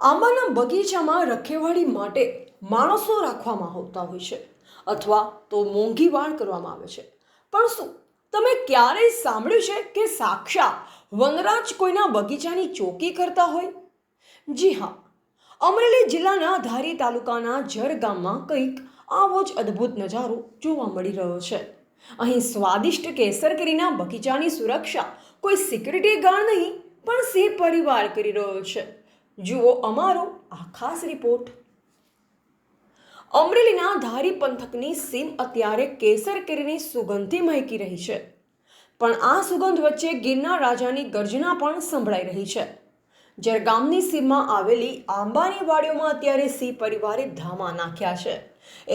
આંબાના બગીચામાં રખેવાળી માટે માણસો રાખવામાં આવતા હોય છે અથવા તો મોંઘી વાડ કરવામાં આવે છે. પણ શું તમે ક્યારેય સાંભળ્યું છે કે સાક્ષાત વનરાજ કોઈના બગીચાની ચોકી કરતા હોય? જી હા, અમરેલી જિલ્લાના ધારી તાલુકાના જર ગામમાં કંઈક આવો જ અદ્ભુત નજારો જોવા મળી રહ્યો છે. અહીં સ્વાદિષ્ટ કેસર કેરીના બગીચાની સુરક્ષા કોઈ સિક્યુરિટી ગાર્ડ નહીં પણ સિંહ પરિવાર કરી રહ્યો છે. જુઓ અમારો આ ખાસ રિપોર્ટ. અમરેલીના ધારી પંથકની સીમ અત્યારે કેસર કેરીની સુગંધથી મહેકી રહી છે. પણ આ સુગંધ વચ્ચે ગિરનાર રાજાની ગર્જના પણ સંભળાઈ રહી છે. જ્યારે ગામની સીમમાં આવેલી આંબાની વાડીઓમાં અત્યારે સિંહ પરિવારે ધામા નાખ્યા છે.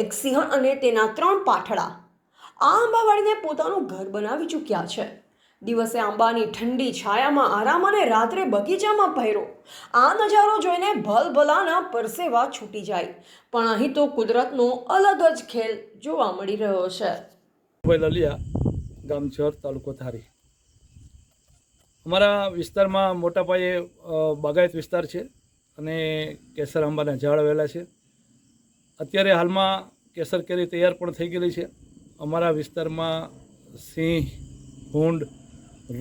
એક સિંહણ અને તેના 3 પાઠડા આ આંબાવાડીને પોતાનું ઘર બનાવી ચૂક્યા છે. દિવસે આંબાની ઠંડી છાયામાં આરામ અને રાત્રે બગીચામાં પહેરો. આ નજારો જોઈને ભલભલાના પરસેવા છૂટી જાય. પણ અહીં તો કુદરતનો અલગ જ ખેલ જોવા મળી રહ્યો છે. લલિયા ગામ જર તાલુકો ધારી. અમારા વિસ્તારમાં મોટા પાયે બાગાયત વિસ્તાર છે અને કેસર આંબાના ઝાડ આવેલા છે. અત્યારે હાલમાં કેસર કેરી તૈયાર પણ થઈ ગયેલી છે. અમારા વિસ્તારમાં સિંહ, ભૂંડ,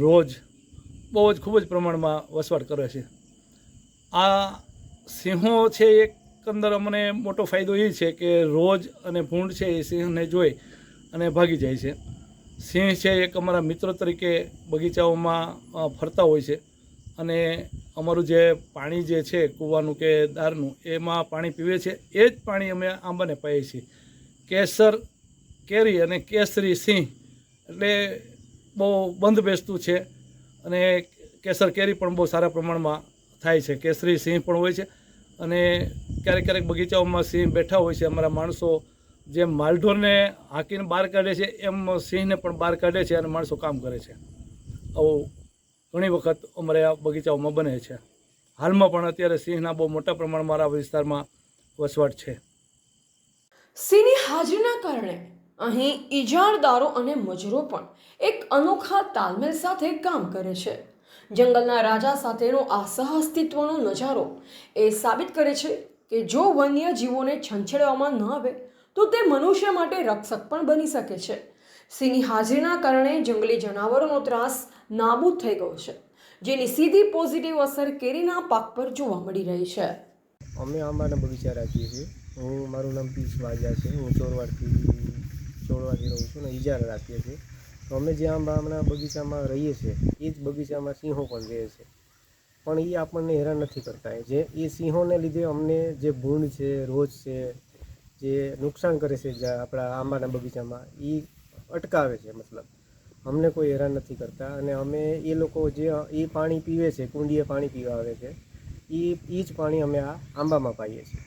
રોજ બહુ જ ખૂબ જ પ્રમાણમાં વસવાટ કરે છે. આ સિંહો છે, એકંદર અમને મોટો ફાયદો એ છે કે રોજ અને ભૂંડ છે એ સિંહને જોઈ અને ભાગી જાય છે. સિંહ છે એક અમારા મિત્રો તરીકે બગીચાઓમાં ફરતા હોય છે અને અમારું જે પાણી જે છે કૂવાનું કે દારનું એમાં પાણી પીવે છે. એ જ પાણી અમે આંબાને પાઈએ છીએ. કેસર કેરી અને કેસરી સિંહ એટલે બહુ બંધ બેસતું છે અને કેસર કેરી પણ બહુ સારા પ્રમાણમાં થાય છે. કેસરી સિંહ પણ હોય છે અને ક્યારેક ક્યારેક બગીચાઓમાં સિંહ બેઠા હોય છે. અમારા માણસો જેમ માલઢોરને હાંકીને બહાર કાઢે છે એમ સિંહને પણ બહાર કાઢે છે અને માણસો કામ કરે છે. આવું ઘણી વખત અમારે આ બગીચાઓમાં બને છે. હાલમાં પણ અત્યારે સિંહના બહુ મોટા પ્રમાણમાં મારા વિસ્તારમાં વસવાટ છે. સિંહની હાજરીના કારણે અહીં ઇજારદારો અને મજૂરો પણ એક અનોખા તાલમેલ સાથે કામ કરે છે. જંગલના રાજા સાથેનો આ સહઅસ્તિત્વનો નજારો એ સાબિત કરે છે કે જો વન્ય જીવોને છંછેડવામાં ન આવે તો તે મનુષ્ય માટે રક્ષક પણ બની શકે છે. સિંહની હાજરીના કારણે જંગલી જનાવરોનો ત્રાસ નાબૂદ થઈ ગયો છે, જેની સીધી પોઝિટિવ અસર કેરીના પાક પર જોવા મળી રહી છે. અમે આંબાના બગીચા રાખીએ છીએ. મારું નામ પીસ વાજા છે. હું ચોરવાડથી રહું છું ને ઇજારા રાખીએ છીએ. તો અમે જે આંબાના બગીચામાં રહીએ છીએ એ જ બગીચામાં સિંહો પણ રહે છે. પણ એ આપણને હેરાન નથી કરતા. એ સિંહોને લીધે અમને જે ભૂંડ છે, રોજ છે, જે નુકસાન કરે છે આપણા આંબાના બગીચામાં એ અટકાવે છે. મતલબ અમને કોઈ હેરાન નથી કરતા. અને અમે એ લોકો જે એ પાણી પીવે છે, કુંડીએ પાણી પીવા આવે છે, એ જ પાણી અમે આ આંબામાં પાઈએ છીએ.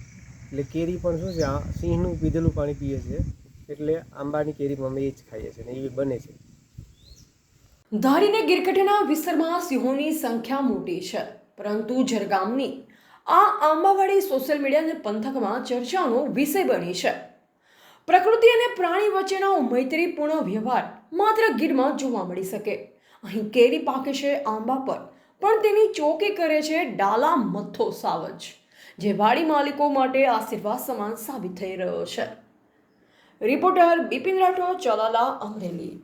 એટલે કેરી પણ શું છે, આ સિંહનું પીધેલું પાણી પીએ છે એટલે આંબાની કેરીમાં અમે એ જ ખાઈએ છીએ ને એ બને છે. ધારીને ગીરગઢના વિસ્તારમાં સિંહોની સંખ્યા મોટી છે, પરંતુ જરગામની આ આંબાવાડી સોશિયલ મીડિયા અને પંથકમાં ચર્ચાનો વિષય બની છે. પ્રકૃતિ અને પ્રાણી વચ્ચેનો મૈત્રીપૂર્ણ વ્યવહાર માત્ર ગીરમાં જોવા મળી શકે. અહીં કેરી પાકે છે આંબા પર, પણ તેની ચોકી કરે છે ડાલા મથ્થો સાવજ, જે વાડી માલિકો માટે આશીર્વાદ સમાન સાબિત થઈ રહ્યો છે. રિપોર્ટર બિપિન રાઠોડ, ચલાલા, અમરેલી.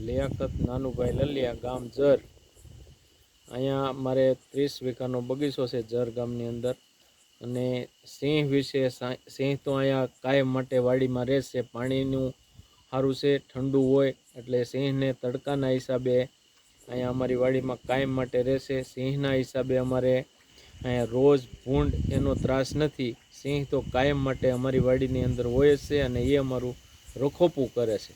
લિયાકત નાનુભાઈ લલિયા, ગામ જર. અહીંયા મારે 30 વીઘાનો બગીચો છે જર ગામની અંદર. અને સિંહ વિશે, સિંહ તો અહીંયા કાયમ માટે વાડીમાં રહેશે. પાણીનું સારું છે, ઠંડુ હોય એટલે સિંહને તડકાના હિસાબે અહીંયા અમારી વાડીમાં કાયમ માટે રહેશે. સિંહના હિસાબે અમારે અહીંયા રોજ ભૂંડ એનો ત્રાસ નથી. સિંહ તો કાયમ માટે અમારી વાડીની અંદર હોય જ છે અને એ અમારું રખોપું કરે છે.